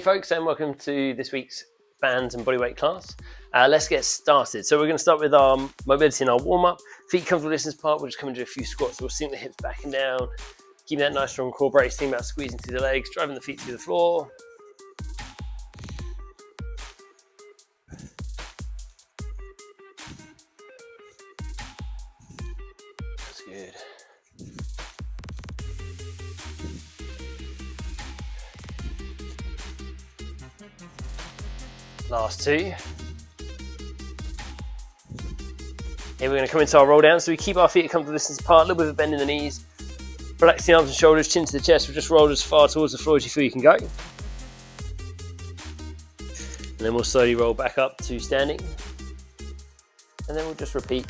folks, and welcome to this week's bands and bodyweight class. Let's get started. So we're going to start with our mobility and our warm-up. Feet comfortable distance apart, we'll just come into a few squats. We'll sink the hips back and down, keep that nice strong core brace, think about squeezing through the legs, driving the feet through the floor. That's good. Last two. Here we're going to come into our roll down. So we keep our feet at comfortable distance apart, a little bit of a bend in the knees. Relax the arms and shoulders, chin to the chest. We'll just roll as far towards the floor as you feel you can go. And then we'll slowly roll back up to standing. And then we'll just repeat.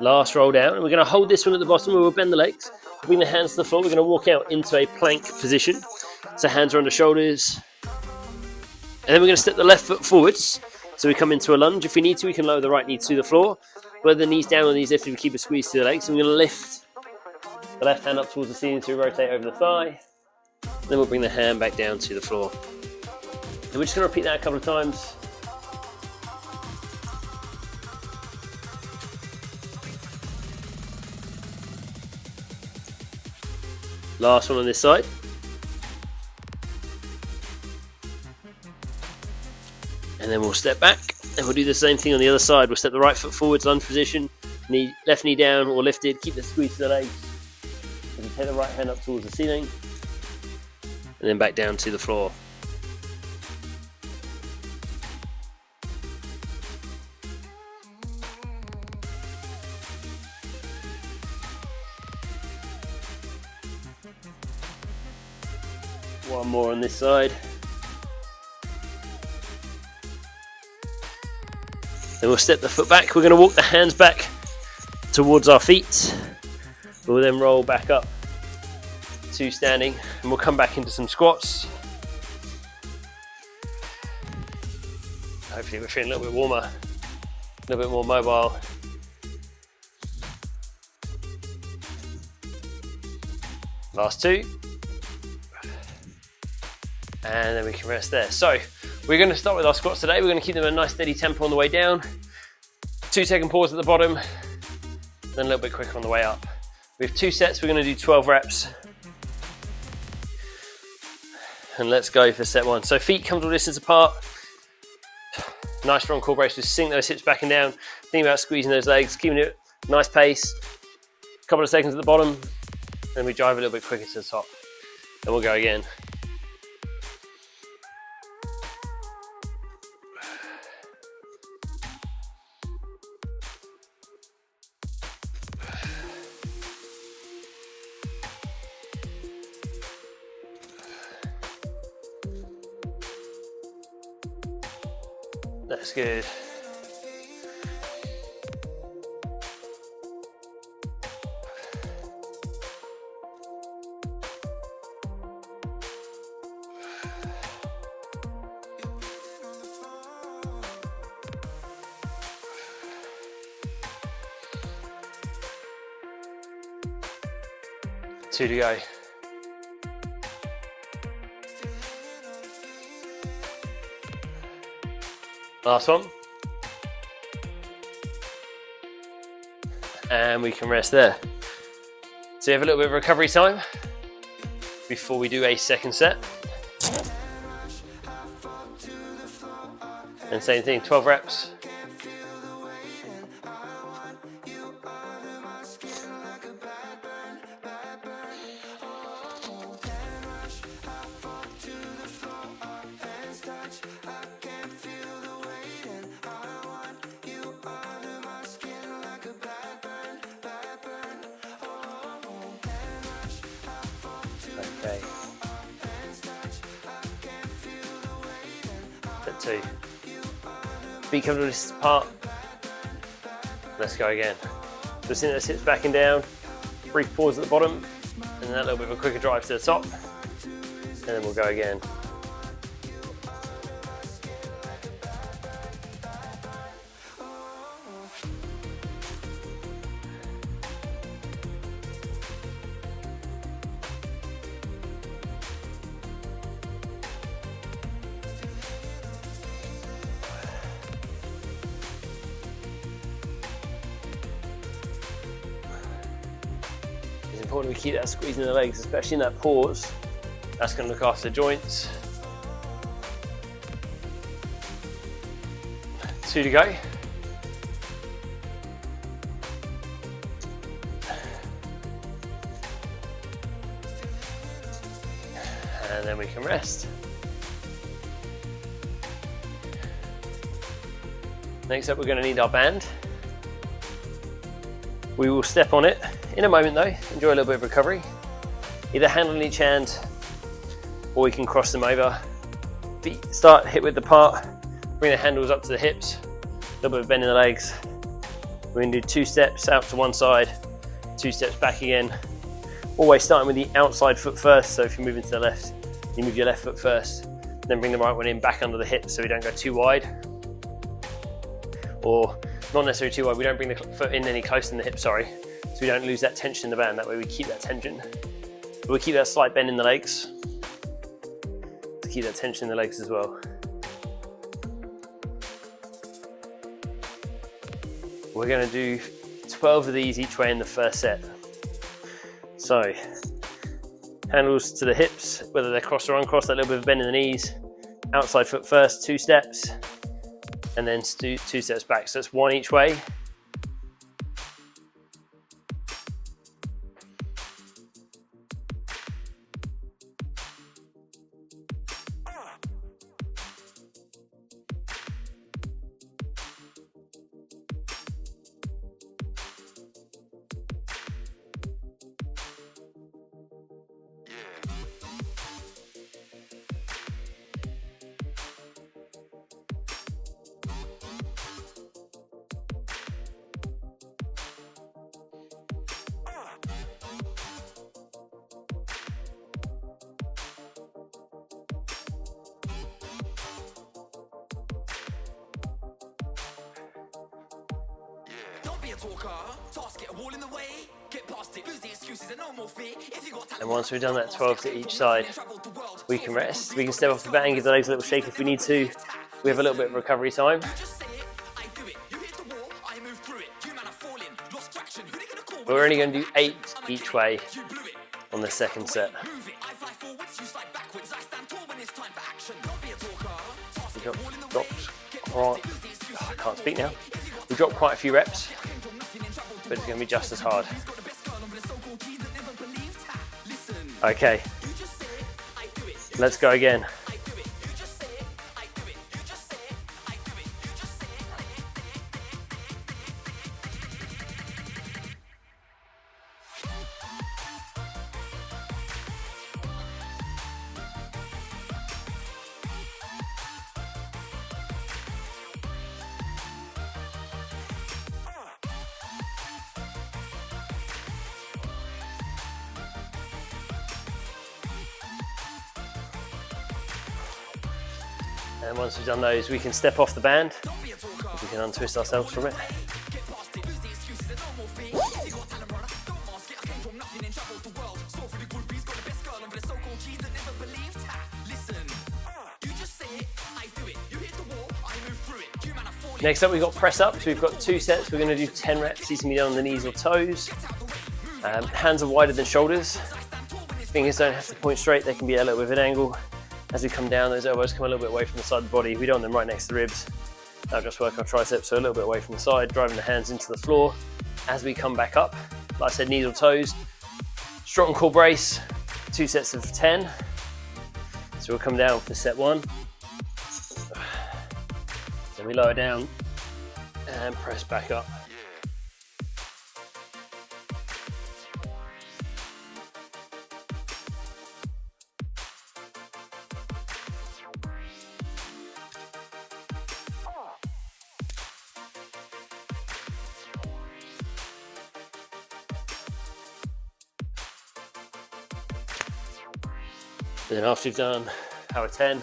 Last roll down, and we're going to hold this one at the bottom where we'll bend the legs, bring the hands to the floor. We're going to walk out into a plank position. So hands are under shoulders. And then we're going to step the left foot forwards. So we come into a lunge. If we need to, we can lower the right knee to the floor. Whether the knees down or the knees lifted, we keep a squeeze to the legs. And we're going to lift the left hand up towards the ceiling to rotate over the thigh. Then we'll bring the hand back down to the floor. And we're just going to repeat that a couple of times. Last one on this side. And then we'll step back and we'll do the same thing on the other side. We'll step the right foot forwards, lunge position, left knee down or lifted, keep the squeeze to the legs. And take the right hand up towards the ceiling and then back down to the floor. One more on this side. Then we'll step the foot back. We're going to walk the hands back towards our feet. We'll then roll back up to standing and we'll come back into some squats. Hopefully we're feeling a little bit warmer, a little bit more mobile. Last two. And then we can rest there. So we're going to start with our squats today. We're going to keep them at a nice steady tempo on the way down. 2-second pause at the bottom, then a little bit quicker on the way up. We have 2 sets. We're going to do 12 reps. And let's go for set 1. So feet comfortable distance apart. Nice strong core brace. Just sink those hips back and down. Think about squeezing those legs, keeping it nice pace. A couple of seconds at the bottom. Then we drive a little bit quicker to the top. And we'll go again. That's good. Two to go. Last one. And we can rest there. So you have a little bit of recovery time before we do a second set. And same thing, 12 reps. Okay. Set 2. Feet comfortable distance apart. Let's go again. Just in those hips back and down. Brief pause at the bottom, and then that little bit of a quicker drive to the top. and then we'll go again. It's important we keep that squeeze in the legs, especially in that pause. That's going to look after the joints. 2 to go. And then we can rest. Next up, we're going to need our band. We will step on it in a moment though, enjoy a little bit of recovery. Either hand on each hand, or we can cross them over. Feet start hip width apart, bring the handles up to the hips, a little bit of bend in the legs. We're going to do 2 steps out to one side, 2 steps back again. Always starting with the outside foot first, so if you're moving to the left, you move your left foot first, then bring the right one in back under the hips so we don't go too wide. Or not necessarily too wide, we don't bring the foot in any closer than the hip, sorry, so we don't lose that tension in the band. That way we keep that tension. But we keep that slight bend in the legs to keep that tension in the legs as well. We're going to do 12 of these each way in the first set. So, handles to the hips, whether they're crossed or uncrossed, that little bit of bend in the knees. Outside foot first, 2 steps, and then 2 steps back. So it's 1 each way. And once we've done that 12 to each side, we can rest. We can step off the band, give the legs a little shake if we need to. We have a little bit of recovery time. We're only going to do 8 each way on the second set. We dropped I can't speak now. We dropped quite a few reps, but it's going to be just as hard. Okay, let's go again. And once we've done those, we can step off the band. We can untwist ourselves from it. Next up, we've got press ups. We've got 2 sets. We're going to do 10 reps. These can be done on the knees or toes. Hands are wider than shoulders. Fingers don't have to point straight. They can be a little bit of an angle. As we come down, those elbows come a little bit away from the side of the body. We don't want them right next to the ribs. That'll just work our triceps, so a little bit away from the side, driving the hands into the floor. As we come back up, like I said, knees or toes. Strong core brace, 2 sets of 10. So we'll come down for set 1. Then we lower down and press back up. And then after you've done our 10,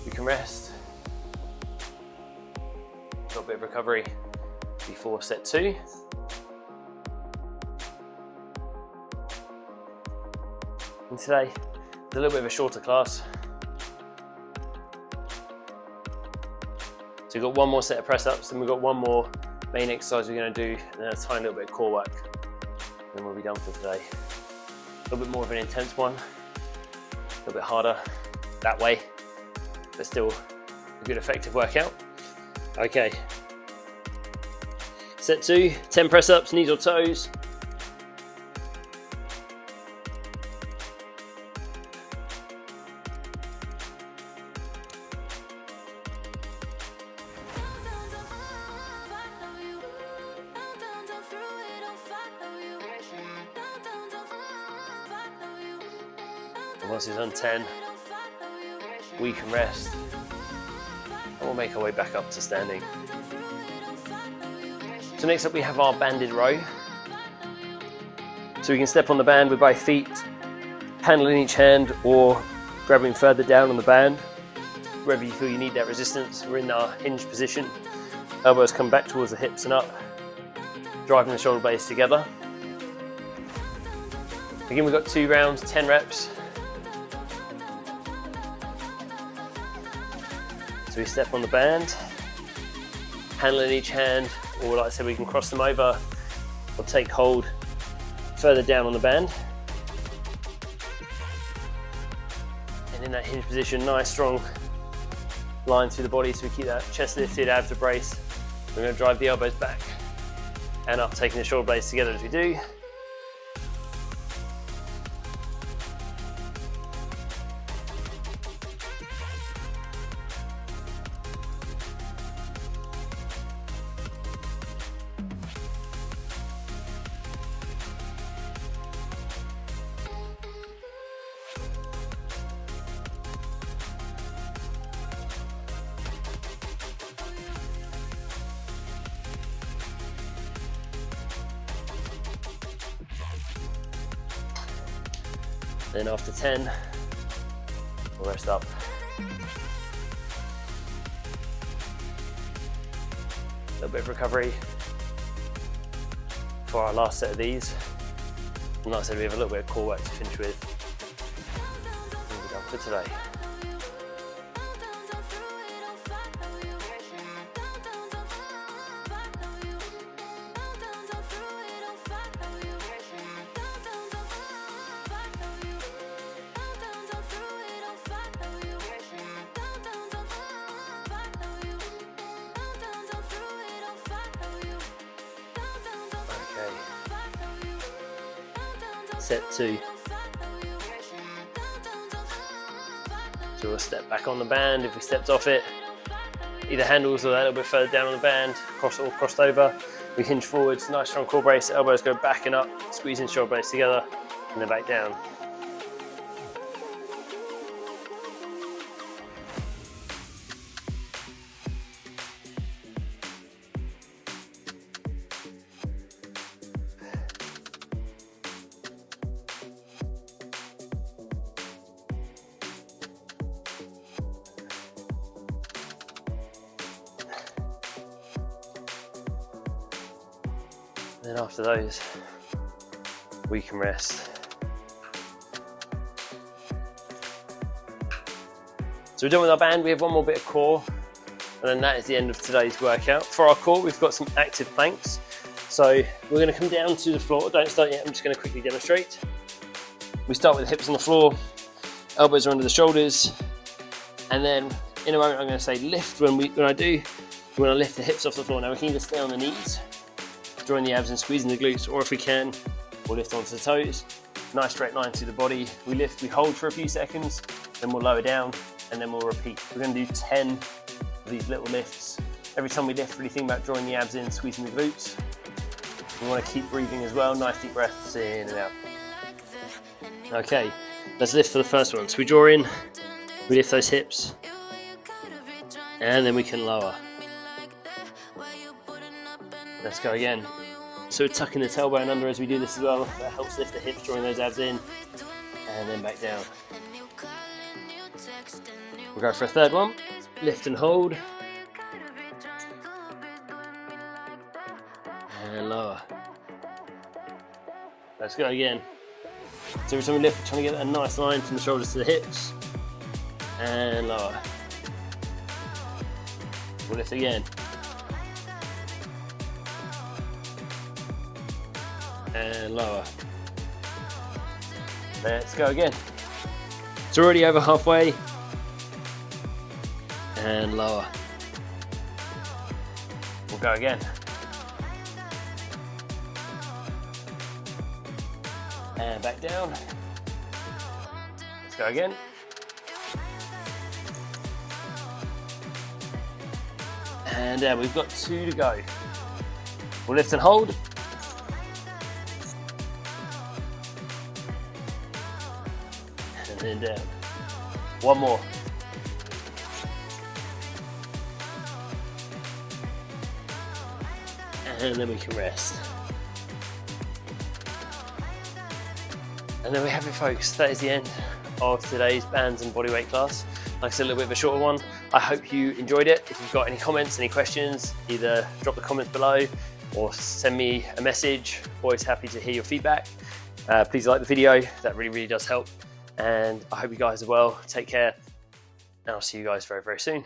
you can rest. Got a bit of recovery before set 2. And today, it's a little bit of a shorter class. So we've got one more set of press-ups, and we've got one more main exercise we're going to do, and then a tiny little bit of core work. And then we'll be done for today. A little bit more of an intense one, a little bit harder that way, but still a good effective workout. Okay. Set 2, 10 press-ups, knees or toes. And once it's done 10, we can rest. And we'll make our way back up to standing. So next up we have our banded row. So we can step on the band with both feet, handle in each hand or grabbing further down on the band. Wherever you feel you need that resistance, we're in our hinge position. Elbows come back towards the hips and up, driving the shoulder blades together. Again, we've got 2 rounds, 10 reps. So we step on the band, handle in each hand, or like I said, we can cross them over or take hold further down on the band. And in that hinge position, nice strong line through the body, so we keep that chest lifted, abs a brace. We're going to drive the elbows back and up, taking the shoulder blades together as we do. Then after 10, we'll rest up. A little bit of recovery for our last set of these. And like I said, we have a little bit of core work to finish with. And we're done for today. Set 2. So we'll step back on the band. If we stepped off it, either handles or that a little bit further down on the band, crossed over. We hinge forwards, nice strong core brace, elbows go back and up, squeezing shoulder blades together, and then back down. Then after those, we can rest. So we're done with our band. We have one more bit of core, and then that is the end of today's workout. For our core, we've got some active planks. So we're going to come down to the floor. Don't start yet, I'm just going to quickly demonstrate. We start with the hips on the floor, elbows are under the shoulders, and then in a moment I'm going to say lift when I do. We're going to lift the hips off the floor. Now we can either stay on the knees, drawing the abs and squeezing the glutes, or if we can, we'll lift onto the toes. Nice straight line through the body. We lift, we hold for a few seconds, then we'll lower down, and then we'll repeat. We're going to do 10 of these little lifts. Every time we lift, really think about drawing the abs in, squeezing the glutes. We want to keep breathing as well. Nice deep breaths in and out. Okay, let's lift for the first one. So we draw in, we lift those hips, and then we can lower. Let's go again. So we're tucking the tailbone under as we do this as well. That helps lift the hips, drawing those abs in. and then back down. We'll go for a third one, lift and hold, and lower. Let's go again. So every time we lift, we're trying to get a nice line from the shoulders to the hips, and lower. We'll lift again, and lower. Let's go again. It's already over halfway, and lower. We'll go again, and back down. Let's go again, and we've got 2 to go. We'll lift and hold, and then down. 1 more. And then we can rest. And there we have it, folks. That is the end of today's bands and bodyweight class. Like I said, a little bit of a shorter one. I hope you enjoyed it. If you've got any comments, any questions, either drop the comments below or send me a message. Always happy to hear your feedback. Please like the video. That really, really does help. And I hope you guys are well. Take care. And I'll see you guys very, very soon.